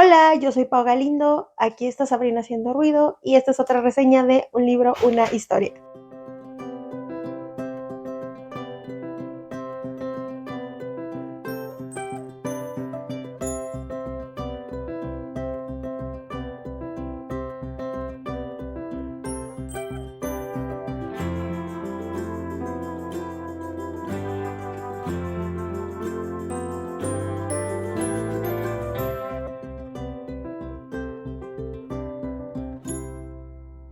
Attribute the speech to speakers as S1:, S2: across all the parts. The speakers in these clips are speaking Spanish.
S1: Hola, yo soy Pau Galindo, aquí está Sabrina haciendo ruido y esta es otra reseña de un libro, una historia.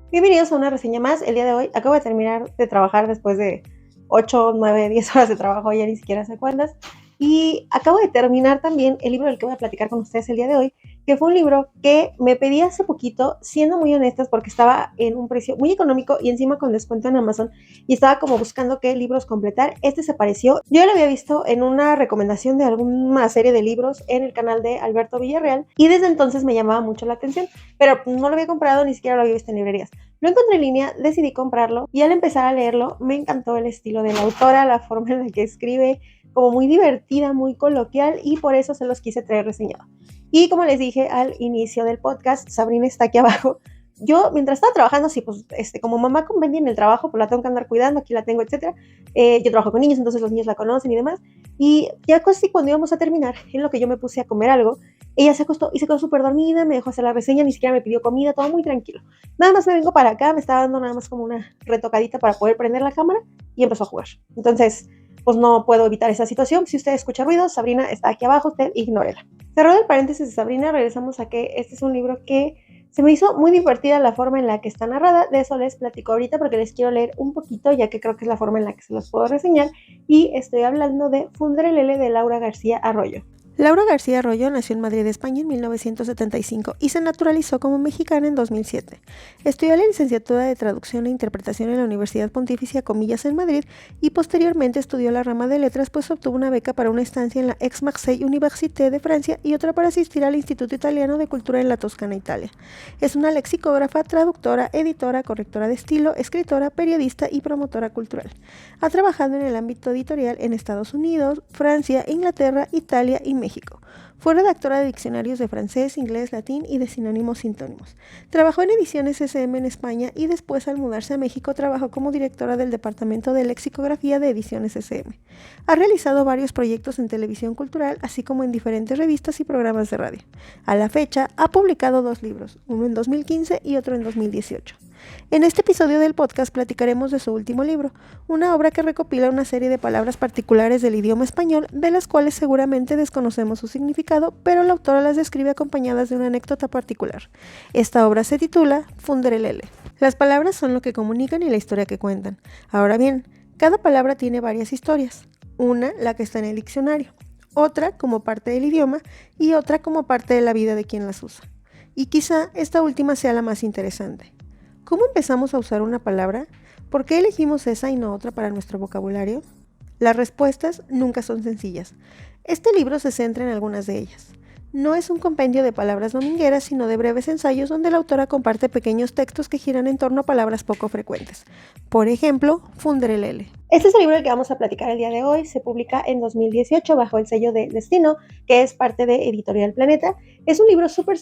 S1: Bienvenidos a una reseña más. El día de hoy acabo de terminar de trabajar después de 8, 9, 10 horas de trabajo, ya ni siquiera sé cuántas. Y acabo de terminar también el libro del que voy a platicar con ustedes el día de hoy, que fue un libro que me pedí hace poquito, siendo muy honestas, porque estaba en un precio muy económico y encima con descuento en Amazon, y estaba como buscando qué libros completar. Este se pareció. Yo ya lo había visto en una recomendación de alguna serie de libros en el canal de Alberto Villarreal, y desde entonces me llamaba mucho la atención, pero no lo había comprado, ni siquiera lo había visto en librerías. Lo encontré en línea, decidí comprarlo y al empezar a leerlo me encantó el estilo de la autora, la forma en la que escribe, como muy divertida, muy coloquial, y por eso se los quise traer reseñado. Y como les dije al inicio del podcast, Sabrina está aquí abajo. Yo, mientras estaba trabajando, sí, pues, como mamá convenía en el trabajo, pues la tengo que andar cuidando, aquí la tengo, etcétera. Yo trabajo con niños, entonces los niños la conocen y demás. Y ya casi cuando íbamos a terminar, en lo que yo me puse a comer algo, ella se acostó y se quedó súper dormida, me dejó hacer la reseña, ni siquiera me pidió comida, todo muy tranquilo. Nada más me vengo para acá, me estaba dando nada más como una retocadita para poder prender la cámara y empezó a jugar. Entonces, pues no puedo evitar esa situación. Si usted escucha ruidos, Sabrina está aquí abajo, usted ignórela. Cerrado el paréntesis de Sabrina, regresamos a que este es un libro que se me hizo muy divertida la forma en la que está narrada. De eso les platico ahorita porque les quiero leer un poquito, ya que creo que es la forma en la que se los puedo reseñar. Y estoy hablando de Funderelele de Laura García Arroyo.
S2: Laura García Arroyo nació en Madrid, España en 1975 y se naturalizó como mexicana en 2007. Estudió la licenciatura de Traducción e Interpretación en la Universidad Pontificia Comillas en Madrid y posteriormente estudió la rama de Letras, pues obtuvo una beca para una estancia en la Aix-Marseille Université de Francia y otra para asistir al Instituto Italiano de Cultura en la Toscana, Italia. Es una lexicógrafa, traductora, editora, correctora de estilo, escritora, periodista y promotora cultural. Ha trabajado en el ámbito editorial en Estados Unidos, Francia, Inglaterra, Italia y México. Fue redactora de diccionarios de francés, inglés, latín y de sinónimos sintónimos. Trabajó en ediciones SM en España y después, al mudarse a México, trabajó como directora del Departamento de Lexicografía de Ediciones SM. Ha realizado varios proyectos en televisión cultural, así como en diferentes revistas y programas de radio. A la fecha, ha publicado 2 libros, uno en 2015 y otro en 2018. En este episodio del podcast platicaremos de su último libro, una obra que recopila una serie de palabras particulares del idioma español, de las cuales seguramente desconocemos su significado, pero la autora las describe acompañadas de una anécdota particular. Esta obra se titula Funderelele. Las palabras son lo que comunican y la historia que cuentan. Ahora bien, cada palabra tiene varias historias. Una, la que está en el diccionario, otra como parte del idioma y otra como parte de la vida de quien las usa. Y quizá esta última sea la más interesante. ¿Cómo empezamos a usar una palabra? ¿Por qué elegimos esa y no otra para nuestro vocabulario? Las respuestas nunca son sencillas. Este libro se centra en algunas de ellas. No es un compendio de palabras domingueras, sino de breves ensayos donde la autora comparte pequeños textos que giran en torno a palabras poco frecuentes. Por ejemplo, Funderelele.
S1: Este es el libro del que vamos a platicar el día de hoy. Se publica en 2018 bajo el sello de Destino, que es parte de Editorial Planeta. Es un libro súper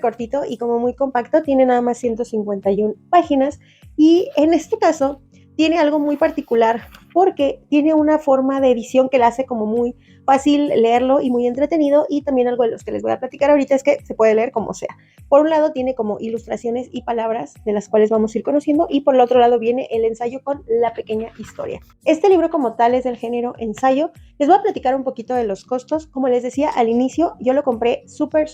S1: cortito y como muy compacto. Tiene nada más 151 páginas y en este caso tiene algo muy particular porque tiene una forma de edición que la hace como muy fácil leerlo y muy entretenido, y también algo de los que les voy a platicar ahorita es que se puede leer como sea. Por un lado tiene como ilustraciones y palabras de las cuales vamos a ir conociendo, y por el otro lado viene el ensayo con la pequeña historia. Este libro como tal es del género ensayo. Les voy a platicar un poquito de los costos. Como les decía al inicio, yo lo compré súper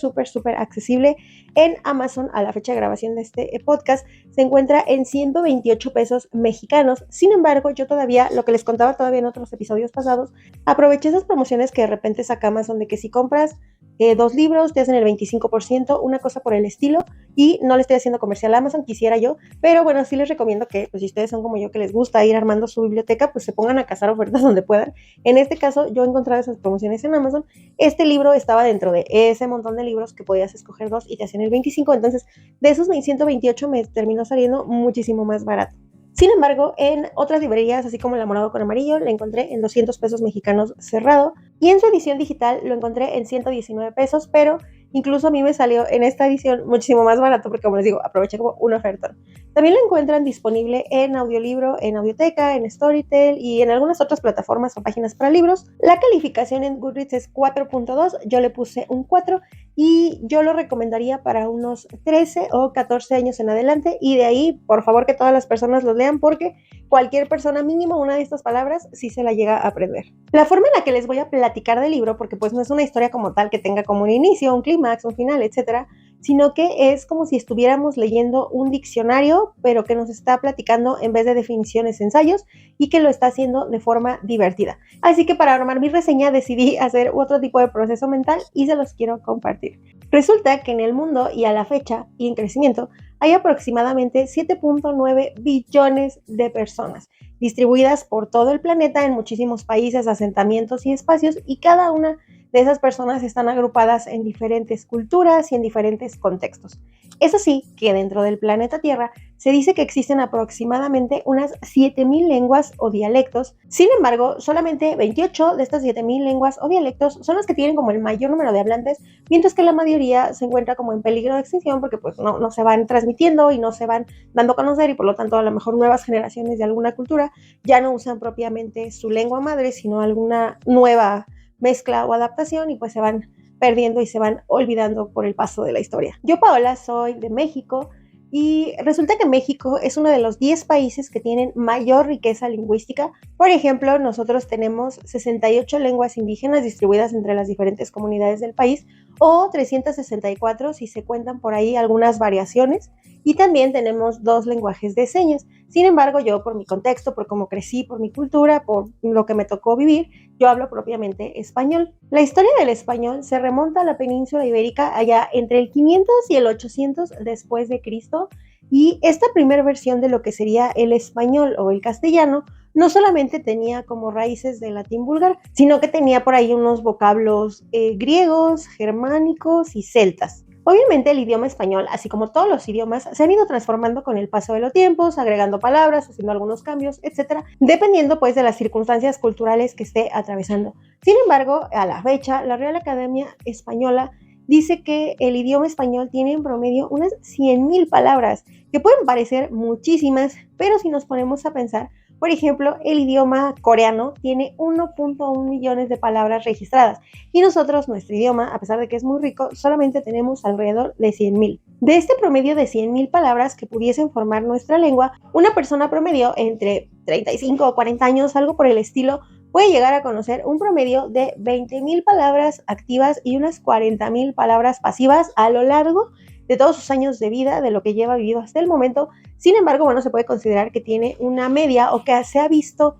S1: accesible en Amazon. A la fecha de grabación de este podcast se encuentra en 128 pesos mexicanos. Sin embargo, yo todavía, lo que les contaba todavía en otros episodios pasados, aproveché esas promociones que de repente saca Amazon de que si compras 2 libros te hacen el 25%, una cosa por el estilo, y no le estoy haciendo comercial a Amazon, quisiera yo, pero bueno, sí les recomiendo que, pues si ustedes son como yo que les gusta ir armando su biblioteca, pues se pongan a cazar ofertas donde puedan. En este caso, yo he encontrado esas promociones en Amazon. Este libro estaba dentro de ese montón de libros que podías escoger 2 y te hacían el 25%, entonces de esos 128 me terminó saliendo muchísimo más barato. Sin embargo, en otras librerías, así como el Morado con Amarillo, la encontré en 200 pesos mexicanos cerrado, y en su edición digital lo encontré en 119 pesos, pero Incluso a mí me salió en esta edición muchísimo más barato porque, como les digo, aproveché como una oferta. También lo encuentran disponible en audiolibro, en Audioteca, en Storytel y en algunas otras plataformas o páginas para libros. La calificación en Goodreads es 4.2, yo le puse un 4 y yo lo recomendaría para unos 13 o 14 años en adelante, y de ahí, por favor, que todas las personas los lean porque cualquier persona, mínimo una de estas palabras, sí se la llega a aprender. La forma en la que les voy a platicar del libro, porque pues no es una historia como tal que tenga como un inicio, un clímax, un final, etcétera, sino que es como si estuviéramos leyendo un diccionario, pero que nos está platicando en vez de definiciones, ensayos, y que lo está haciendo de forma divertida. Así que para armar mi reseña decidí hacer otro tipo de proceso mental y se los quiero compartir. Resulta que en el mundo y a la fecha y en crecimiento hay aproximadamente 7.9 billones de personas distribuidas por todo el planeta en muchísimos países, asentamientos y espacios, y cada una de esas personas están agrupadas en diferentes culturas y en diferentes contextos. Es así que dentro del planeta Tierra se dice que existen aproximadamente unas 7.000 lenguas o dialectos. Sin embargo, solamente 28 de estas 7.000 lenguas o dialectos son las que tienen como el mayor número de hablantes, mientras que la mayoría se encuentra como en peligro de extinción porque pues no se van transmitiendo y no se van dando a conocer, y por lo tanto a lo mejor nuevas generaciones de alguna cultura ya no usan propiamente su lengua madre, sino alguna nueva mezcla o adaptación, y pues se van perdiendo y se van olvidando por el paso de la historia. Yo, Paola, soy de México y resulta que México es uno de los 10 países que tienen mayor riqueza lingüística. Por ejemplo, nosotros tenemos 68 lenguas indígenas distribuidas entre las diferentes comunidades del país, o 364 si se cuentan por ahí algunas variaciones, y también tenemos 2 lenguajes de señas. Sin embargo, yo, por mi contexto, por cómo crecí, por mi cultura, por lo que me tocó vivir, yo hablo propiamente español. La historia del español se remonta a la península ibérica allá entre el 500 y el 800 después de Cristo, y esta primera versión de lo que sería el español o el castellano no solamente tenía como raíces del latín vulgar, sino que tenía por ahí unos vocablos griegos, germánicos y celtas. Obviamente el idioma español, así como todos los idiomas, se han ido transformando con el paso de los tiempos, agregando palabras, haciendo algunos cambios, etcétera, dependiendo pues de las circunstancias culturales que esté atravesando. Sin embargo, a la fecha, la Real Academia Española dice que el idioma español tiene en promedio unas 100.000 palabras, que pueden parecer muchísimas, pero si nos ponemos a pensar, por ejemplo, el idioma coreano tiene 1.1 millones de palabras registradas, y nosotros, nuestro idioma, a pesar de que es muy rico, solamente tenemos alrededor de 100.000. De este promedio de 100.000 palabras que pudiesen formar nuestra lengua, una persona promedio entre 35 o 40 años, algo por el estilo, puede llegar a conocer un promedio de 20.000 palabras activas y unas 40.000 palabras pasivas a lo largo de todos sus años de vida, de lo que lleva vivido hasta el momento. Sin embargo, bueno, se puede considerar que tiene una media, o que se ha visto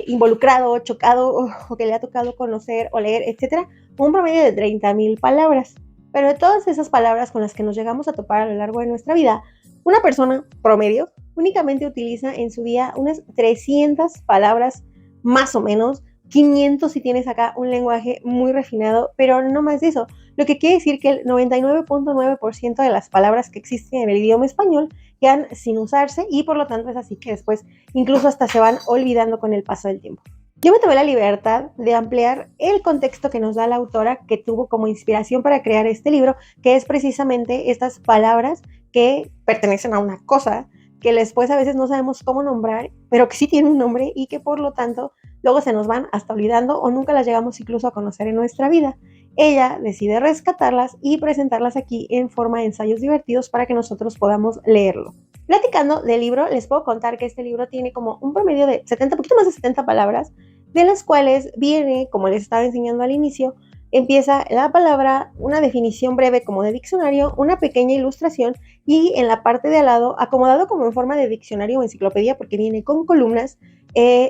S1: involucrado, chocado, o que le ha tocado conocer o leer, etcétera, un promedio de 30.000 palabras. Pero de todas esas palabras con las que nos llegamos a topar a lo largo de nuestra vida, una persona promedio únicamente utiliza en su día unas 300 palabras más o menos, 500 si tienes acá un lenguaje muy refinado, pero no más de eso. Lo que quiere decir que el 99.9% de las palabras que existen en el idioma español quedan sin usarse, y por lo tanto es así que después incluso hasta se van olvidando con el paso del tiempo. Yo me tomé la libertad de ampliar el contexto que nos da la autora, que tuvo como inspiración para crear este libro, que es precisamente estas palabras que pertenecen a una cosa, que después a veces no sabemos cómo nombrar, pero que sí tienen un nombre y que por lo tanto luego se nos van hasta olvidando o nunca las llegamos incluso a conocer en nuestra vida. Ella decide rescatarlas y presentarlas aquí en forma de ensayos divertidos para que nosotros podamos leerlo. Platicando del libro, les puedo contar que este libro tiene como un promedio de 70, poquito más de 70 palabras, de las cuales viene, como les estaba enseñando al inicio, empieza la palabra, una definición breve como de diccionario, una pequeña ilustración, y en la parte de al lado, acomodado como en forma de diccionario o enciclopedia porque viene con columnas,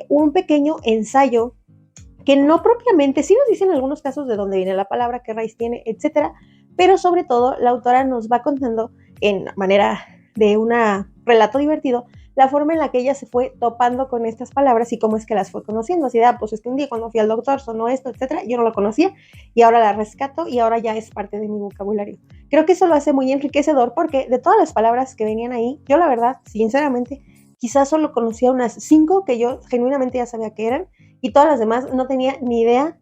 S1: un pequeño ensayo que no propiamente, sí nos dicen en algunos casos de dónde viene la palabra, qué raíz tiene, etcétera, pero sobre todo la autora nos va contando en manera de un relato divertido la forma en la que ella se fue topando con estas palabras y cómo es que las fue conociendo. Así de, pues es que un día cuando fui al doctor sonó esto, etcétera, yo no lo conocía y ahora la rescato y ahora ya es parte de mi vocabulario. Creo que eso lo hace muy enriquecedor porque de todas las palabras que venían ahí, yo la verdad, sinceramente, quizás solo conocía unas 5 que yo genuinamente ya sabía que eran, y todas las demás no tenía ni idea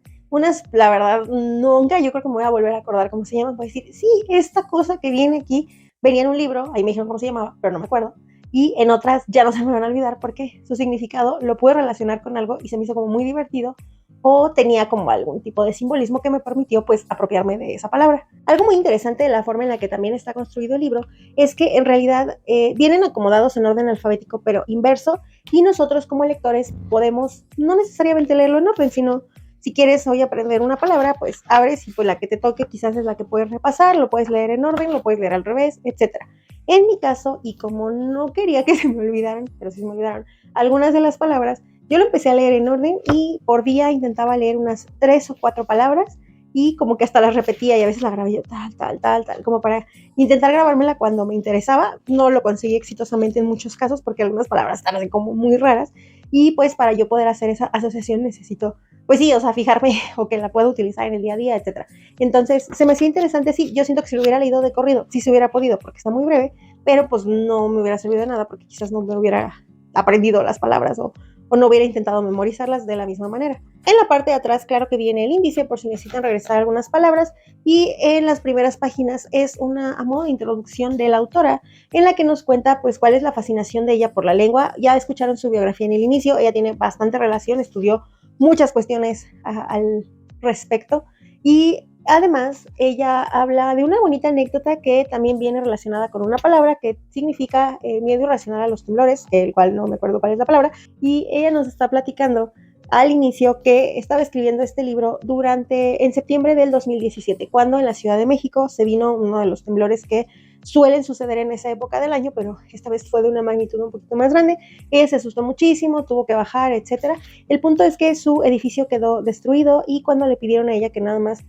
S1: la verdad, nunca, yo creo que me voy a volver a acordar cómo se llaman, voy a decir, sí, esta cosa que viene aquí, venía en un libro, ahí me dijeron cómo se llamaba, pero no me acuerdo, y en otras ya no se me van a olvidar porque su significado lo pude relacionar con algo y se me hizo como muy divertido, o tenía como algún tipo de simbolismo que me permitió pues apropiarme de esa palabra. Algo muy interesante de la forma en la que también está construido el libro es que en realidad vienen acomodados en orden alfabético pero inverso, y nosotros como lectores podemos no necesariamente leerlo en orden, sino si quieres hoy aprender una palabra, pues abres y pues la que te toque quizás es la que puedes repasar, lo puedes leer en orden, lo puedes leer al revés, etcétera. En mi caso, y como no quería que se me olvidaran, pero sí se me olvidaron algunas de las palabras, yo lo empecé a leer en orden y por día intentaba leer unas 3 o 4 palabras y como que hasta las repetía y a veces la grababa yo tal, como para intentar grabármela cuando me interesaba. No lo conseguí exitosamente en muchos casos porque algunas palabras están como muy raras y pues para yo poder hacer esa asociación necesito, pues sí, o sea, fijarme o que la pueda utilizar en el día a día, etcétera. Entonces, se me hacía interesante, sí, yo siento que si lo hubiera leído de corrido, sí se hubiera podido porque está muy breve, pero pues no me hubiera servido de nada porque quizás no me hubiera aprendido las palabras o no hubiera intentado memorizarlas de la misma manera. En la parte de atrás, claro que viene el índice por si necesitan regresar algunas palabras, y en las primeras páginas es una a modo de introducción de la autora en la que nos cuenta pues cuál es la fascinación de ella por la lengua. Ya escucharon su biografía en el inicio, ella tiene bastante relación, estudió muchas cuestiones al respecto y además ella habla de una bonita anécdota que también viene relacionada con una palabra que significa miedo irracional a los temblores, el cual no me acuerdo cuál es la palabra, y ella nos está platicando al inicio que estaba escribiendo este libro en septiembre del 2017, cuando en la Ciudad de México se vino uno de los temblores que suelen suceder en esa época del año, pero esta vez fue de una magnitud un poquito más grande. Ella se asustó muchísimo, tuvo que bajar, etcétera. El punto es que su edificio quedó destruido y cuando le pidieron a ella que nada más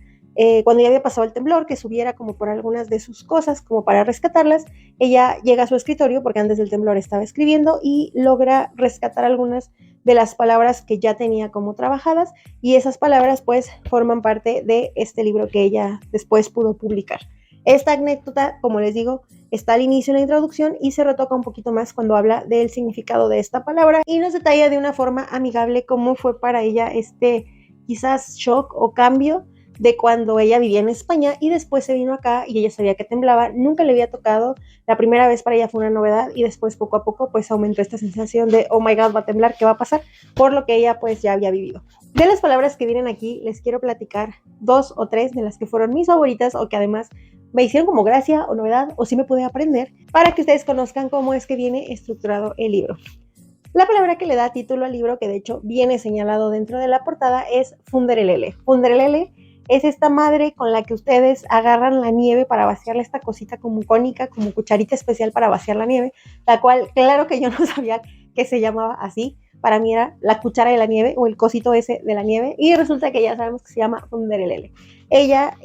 S1: cuando ya había pasado el temblor, que subiera como por algunas de sus cosas, como para rescatarlas, ella llega a su escritorio, porque antes del temblor estaba escribiendo, y logra rescatar algunas de las palabras que ya tenía como trabajadas, y esas palabras pues forman parte de este libro que ella después pudo publicar. Esta anécdota, como les digo, está al inicio en la introducción y se retoca un poquito más cuando habla del significado de esta palabra y nos detalla de una forma amigable cómo fue para ella este quizás shock o cambio de cuando ella vivía en España y después se vino acá y ella sabía que temblaba, nunca le había tocado, la primera vez para ella fue una novedad y después poco a poco pues aumentó esta sensación de oh my god, va a temblar, ¿qué va a pasar? Por lo que ella pues ya había vivido. De las palabras que vienen aquí les quiero platicar 2 o 3 de las que fueron mis favoritas o que además me hicieron como gracia o novedad o sí me pude aprender para que ustedes conozcan cómo es que viene estructurado el libro. La palabra que le da título al libro, que de hecho viene señalado dentro de la portada, es funderelele. Funderelele es esta madre con la que ustedes agarran la nieve para vaciarle esta cosita como cónica, como cucharita especial para vaciar la nieve, la cual, claro que yo no sabía que se llamaba así. Para mí era la cuchara de la nieve o el cosito ese de la nieve y resulta que ya sabemos que se llama funderelele. Ella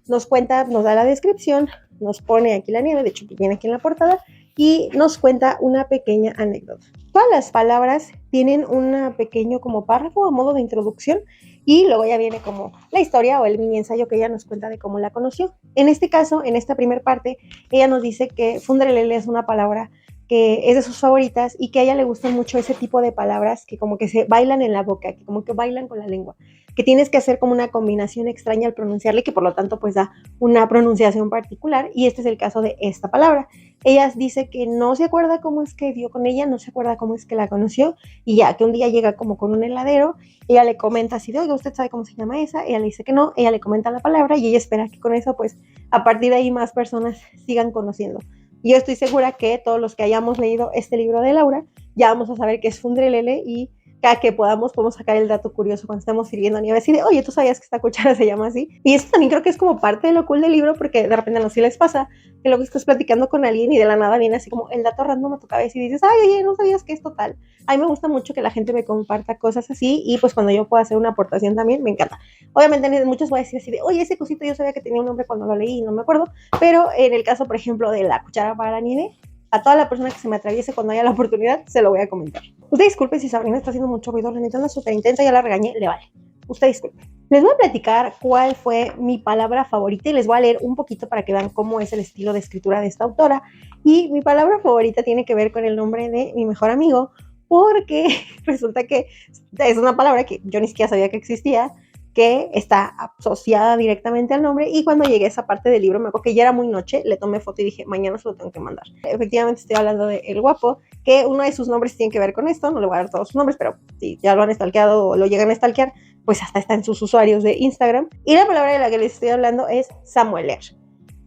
S1: nos cuenta, nos da la descripción, nos pone aquí la nieve, de hecho que viene aquí en la portada, y nos cuenta una pequeña anécdota. Todas las palabras tienen un pequeño como párrafo a modo de introducción y luego ya viene como la historia o el mini ensayo que ella nos cuenta de cómo la conoció. En este caso, en esta primera parte, ella nos dice que funderelele es una palabra que es de sus favoritas y que a ella le gustan mucho ese tipo de palabras que como que se bailan en la boca, que como que bailan con la lengua, que tienes que hacer como una combinación extraña al pronunciarle, que por lo tanto pues da una pronunciación particular, y este es el caso de esta palabra. Ella dice que no se acuerda cómo es que dio con ella, no se acuerda cómo es que la conoció, y ya que un día llega como con un heladero, ella le comenta así de, oiga, ¿usted sabe cómo se llama esa? Ella le dice que no, ella le comenta la palabra y ella espera que con eso pues a partir de ahí más personas sigan conociendo. Y yo estoy segura que todos los que hayamos leído este libro de Laura ya vamos a saber que es funderelele y cada que podamos sacar el dato curioso cuando estemos sirviendo nieve, así de, oye, ¿tú sabías que esta cuchara se llama así? Y eso también creo que es como parte de lo cool del libro, porque de repente no sé si les pasa, que luego estás platicando con alguien y de la nada viene así como el dato random a tu cabeza y dices, ay, oye, ¿no sabías que es total? A mí me gusta mucho que la gente me comparta cosas así y pues cuando yo puedo hacer una aportación también, me encanta. Obviamente muchos voy a decir así de, oye, ese cosito yo sabía que tenía un nombre cuando lo leí y no me acuerdo, pero en el caso, por ejemplo, de la cuchara para la nieve, a toda la persona que se me atraviese cuando haya la oportunidad, se lo voy a comentar. Usted disculpe si Sabrina está haciendo mucho ruido, la neta anda súper intensa, ya la regañé, le vale. Usted disculpe. Les voy a platicar cuál fue mi palabra favorita y les voy a leer un poquito para que vean cómo es el estilo de escritura de esta autora. Y mi palabra favorita tiene que ver con el nombre de mi mejor amigo, porque resulta que es una palabra que yo ni siquiera sabía que existía, que está asociada directamente al nombre, y cuando llegué a esa parte del libro, me acuerdo que ya era muy noche, le tomé foto y dije, mañana se lo tengo que mandar. Efectivamente estoy hablando de El Guapo, que uno de sus nombres tiene que ver con esto, no le voy a dar todos sus nombres, pero si ya lo han stalkeado o lo llegan a stalkear, pues hasta está en sus usuarios de Instagram. Y la palabra de la que les estoy hablando es samuelear,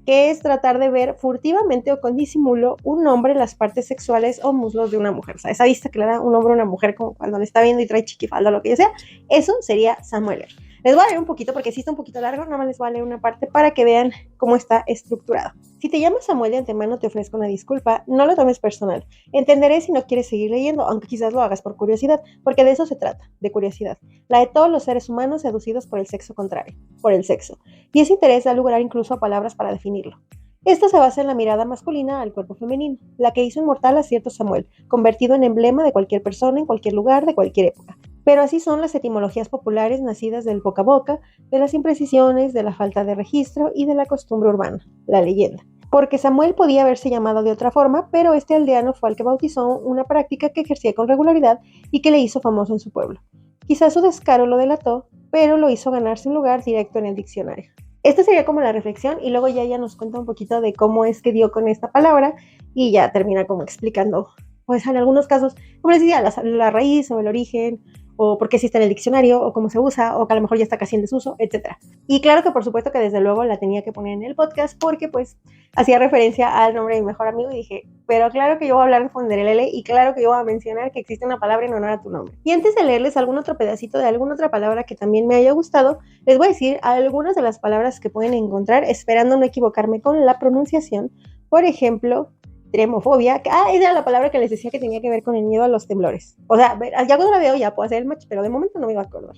S1: que es tratar de ver furtivamente o con disimulo un hombre en las partes sexuales o muslos de una mujer. O sea, esa vista que le da un hombre a una mujer como cuando le está viendo y trae chiquifalda o lo que yo sea, eso sería samuelear. Les voy a leer un poquito porque sí está un poquito largo, nada más les voy a leer una parte para que vean cómo está estructurado. Si te llamas Samuel de antemano, te ofrezco una disculpa, no lo tomes personal. Entenderé si no quieres seguir leyendo, aunque quizás lo hagas por curiosidad, porque de eso se trata, de curiosidad. La de todos los seres humanos seducidos por el sexo contrario, por el sexo. Y ese interés da lugar incluso a palabras para definirlo. Esta se basa en la mirada masculina al cuerpo femenino, la que hizo inmortal a cierto Samuel, convertido en emblema de cualquier persona, en cualquier lugar, de cualquier época. Pero así son las etimologías populares nacidas del boca a boca, de las imprecisiones, de la falta de registro y de la costumbre urbana, la leyenda. Porque Samuel podía haberse llamado de otra forma, pero este aldeano fue el que bautizó una práctica que ejercía con regularidad y que le hizo famoso en su pueblo. Quizás su descaro lo delató, pero lo hizo ganarse un lugar directo en el diccionario. Esta sería como la reflexión, y luego ya ella nos cuenta un poquito de cómo es que dio con esta palabra y ya termina como explicando, pues en algunos casos, como les decía, la raíz o el origen, o por qué sí está en el diccionario, o cómo se usa, o que a lo mejor ya está casi en desuso, etc. Y claro que por supuesto que desde luego la tenía que poner en el podcast porque pues hacía referencia al nombre de mi mejor amigo y dije, pero claro que yo voy a hablar de Fonderelele y claro que yo voy a mencionar que existe una palabra en honor a tu nombre. Y antes de leerles algún otro pedacito de alguna otra palabra que también me haya gustado, les voy a decir algunas de las palabras que pueden encontrar, esperando no equivocarme con la pronunciación. Por ejemplo, tremofobia, esa era la palabra que les decía que tenía que ver con el miedo a los temblores. O sea, ya cuando la veo ya puedo hacer el match, pero de momento no me iba a acordar.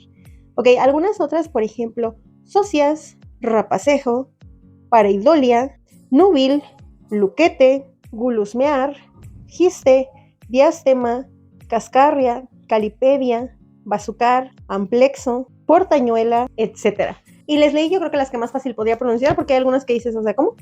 S1: Ok, algunas otras, por ejemplo, socias, rapacejo, pareidolia, núbil, luquete, gulusmear, giste, diástema, cascarria, calipedia, bazucar, amplexo, portañuela, etc. Y les leí yo creo que las que más fácil podía pronunciar, porque hay algunas que dices, o sea, ¿cómo?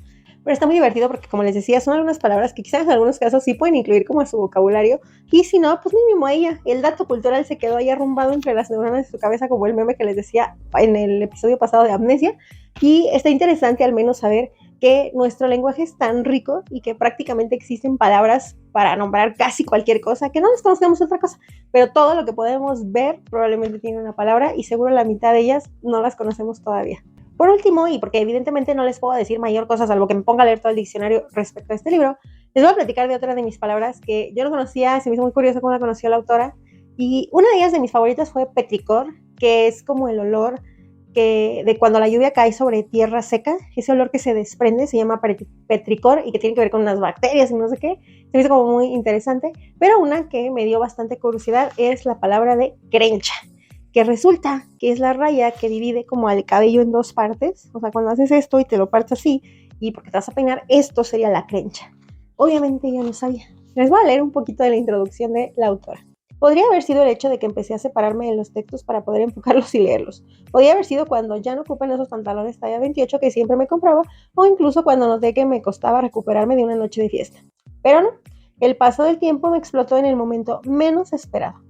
S1: Pero está muy divertido porque, como les decía, son algunas palabras que quizás en algunos casos sí pueden incluir como a su vocabulario, y si no, pues mínimo a ella. El dato cultural se quedó ahí arrumbado entre las neuronas de su cabeza, como el meme que les decía en el episodio pasado de Amnesia, y está interesante al menos saber que nuestro lenguaje es tan rico y que prácticamente existen palabras para nombrar casi cualquier cosa, que no les conocemos otra cosa, pero todo lo que podemos ver probablemente tiene una palabra, y seguro la mitad de ellas no las conocemos todavía. Por último, y porque evidentemente no les puedo decir mayor cosa salvo que me ponga a leer todo el diccionario respecto a este libro, les voy a platicar de otra de mis palabras que yo no conocía, se me hizo muy curioso cómo la conoció la autora, y una de ellas de mis favoritas fue petricor, que es como el olor de cuando la lluvia cae sobre tierra seca, ese olor que se desprende se llama petricor y que tiene que ver con unas bacterias y no sé qué, se me hizo como muy interesante. Pero una que me dio bastante curiosidad es la palabra de crencha, que resulta que es la raya que divide como al cabello en dos partes. O sea, cuando haces esto y te lo partes así, y porque te vas a peinar, esto sería la crencha. Obviamente yo no sabía. Les voy a leer un poquito de la introducción de la autora. Podría haber sido el hecho de que empecé a separarme de los textos para poder enfocarlos y leerlos. Podría haber sido cuando ya no ocupen esos pantalones talla 28 que siempre me compraba, o incluso cuando noté que me costaba recuperarme de una noche de fiesta. Pero no, el paso del tiempo me explotó en el momento menos esperado.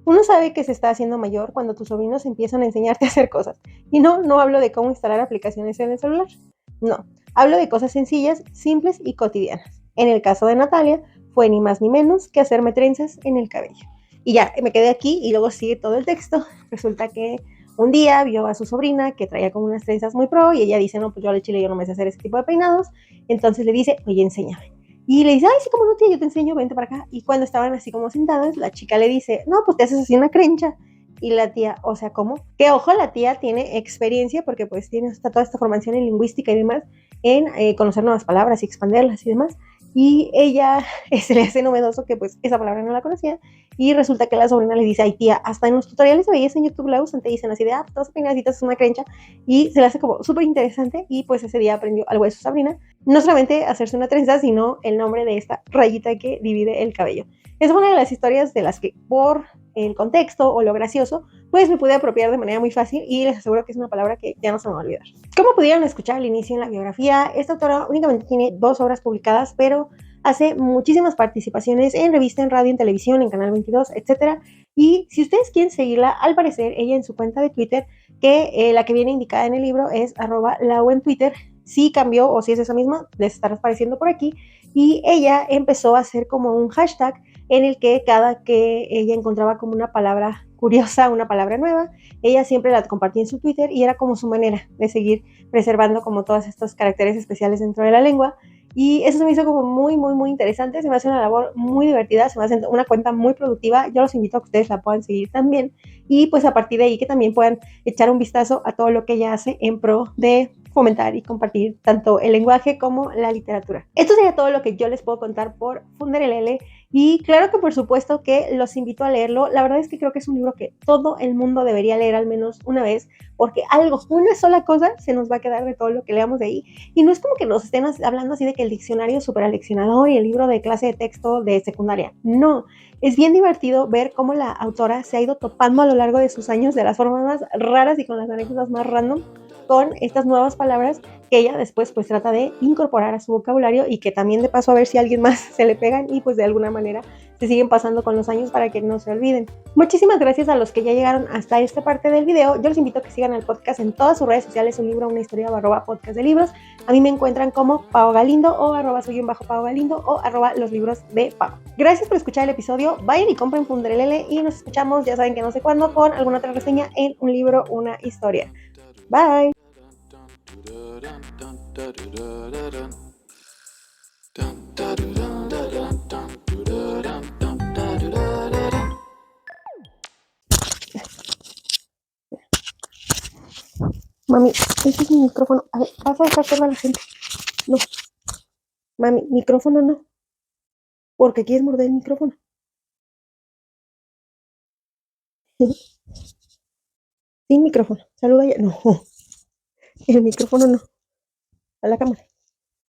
S1: Uno sabe que se está haciendo mayor cuando tus sobrinos empiezan a enseñarte a hacer cosas. Y no hablo de cómo instalar aplicaciones en el celular. No, hablo de cosas sencillas, simples y cotidianas. En el caso de Natalia, fue ni más ni menos que hacerme trenzas en el cabello. Y ya, me quedé aquí y luego sigue todo el texto. Resulta que un día vio a su sobrina que traía como unas trenzas muy pro y ella dice, no, pues yo al chile yo no me sé hacer ese tipo de peinados. Entonces le dice, oye, enséñame. Y le dice, ay, sí, como no, tía, yo te enseño, vente para acá. Y cuando estaban así como sentadas, la chica le dice, no, pues te haces así una crencha. Y la tía, o sea, ¿cómo? Que ojo, la tía tiene experiencia porque pues tiene toda esta formación en lingüística y demás, en conocer nuevas palabras y expanderlas y demás. Y ella se le hace novedoso que pues esa palabra no la conocía, y resulta que la sobrina le dice, ay tía, hasta en los tutoriales de belleza en YouTube la usan, te dicen así de, pues te vas a peinar y te haces una crencha, y se le hace como súper interesante, y pues ese día aprendió algo de su sobrina, no solamente hacerse una trenza, sino el nombre de esta rayita que divide el cabello. Es una de las historias de las que por el contexto o lo gracioso, pues me pude apropiar de manera muy fácil, y les aseguro que es una palabra que ya no se me va a olvidar. Como pudieron escuchar al inicio en la biografía, esta autora únicamente tiene 2 obras publicadas, pero hace muchísimas participaciones en revista, en radio, en televisión, en Canal 22, etc. Y si ustedes quieren seguirla, al parecer ella en su cuenta de Twitter que la que viene indicada en el libro es @lau en Twitter. Si cambió o si es esa misma, les estará apareciendo por aquí. Y ella empezó a hacer como un hashtag en el que cada que ella encontraba como una palabra curiosa, una palabra nueva, ella siempre la compartía en su Twitter y era como su manera de seguir preservando como todos estos caracteres especiales dentro de la lengua. Y eso se me hizo como muy, muy, muy interesante. Se me hace una labor muy divertida, se me hace una cuenta muy productiva. Yo los invito a que ustedes la puedan seguir también. Y pues a partir de ahí que también puedan echar un vistazo a todo lo que ella hace en pro de fomentar y compartir tanto el lenguaje como la literatura. Esto sería todo lo que yo les puedo contar por Funderelele. Y claro que por supuesto que los invito a leerlo. La verdad es que creo que es un libro que todo el mundo debería leer al menos una vez, porque una sola cosa se nos va a quedar de todo lo que leamos de ahí. Y no es como que nos estén hablando así de que el diccionario es súper aleccionador y el libro de clase de texto de secundaria. No, es bien divertido ver cómo la autora se ha ido topando a lo largo de sus años de las formas más raras y con las anécdotas más random con estas nuevas palabras que ella después pues trata de incorporar a su vocabulario y que también de paso a ver si a alguien más se le pegan y pues de alguna manera se siguen pasando con los años para que no se olviden. Muchísimas gracias a los que ya llegaron hasta esta parte del video. Yo los invito a que sigan al podcast en todas sus redes sociales, un libro, una historia o @podcast de libros. A mí me encuentran como Pau Galindo o @soy_Pau Galindo o @los libros de Pau. Gracias por escuchar el episodio. Vayan y compren Funderelele y nos escuchamos, ya saben que no sé cuándo, con alguna otra reseña en un libro, una historia. Bye. Mami, ese es mi micrófono. A ver, vas a dejar que a la gente. No. Mami, micrófono no. Porque quieres morder el micrófono. Sin micrófono. Saluda ya. No. El micrófono no. A la cámara.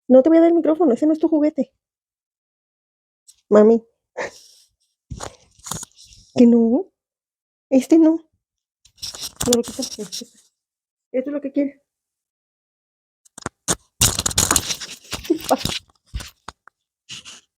S1: No te voy a dar el micrófono. Ese no es tu juguete. Mami. Que no. Este no. No lo quitas. Esto es lo que quiere.